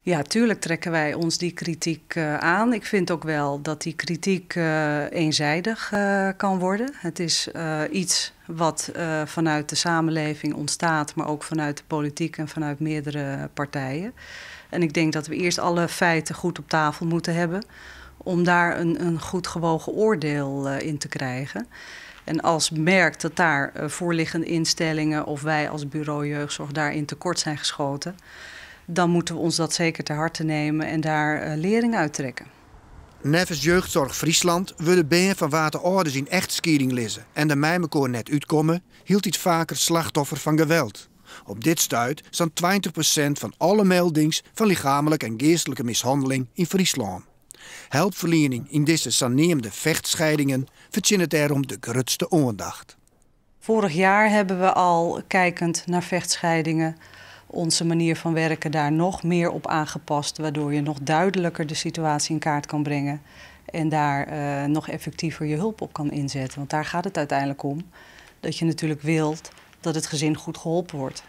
Ja, tuurlijk trekken wij ons die kritiek aan. Ik vind ook wel dat die kritiek eenzijdig kan worden. Het is iets wat vanuit de samenleving ontstaat, maar ook vanuit de politiek en vanuit meerdere partijen. En ik denk dat we eerst alle feiten goed op tafel moeten hebben om daar een goed gewogen oordeel in te krijgen. En als merkt dat daar voorliggende instellingen of wij als bureau jeugdzorg daarin tekort zijn geschoten, dan moeten we ons dat zeker ter harte nemen en daar lering uit trekken. Nevens Jeugdzorg Friesland willen been van water ouders in echtscheiding lezen en de mijmekoor net uitkomen, hield iets vaker slachtoffer van geweld. Op dit stuit zo'n 20% van alle meldings van lichamelijke en geestelijke mishandeling in Friesland. Hulpverlening in deze saneemde vechtscheidingen verdient daarom de grootste aandacht. Vorig jaar hebben we al, kijkend naar vechtscheidingen, onze manier van werken daar nog meer op aangepast, waardoor je nog duidelijker de situatie in kaart kan brengen en daar nog effectiever je hulp op kan inzetten. Want daar gaat het uiteindelijk om, dat je natuurlijk wilt dat het gezin goed geholpen wordt.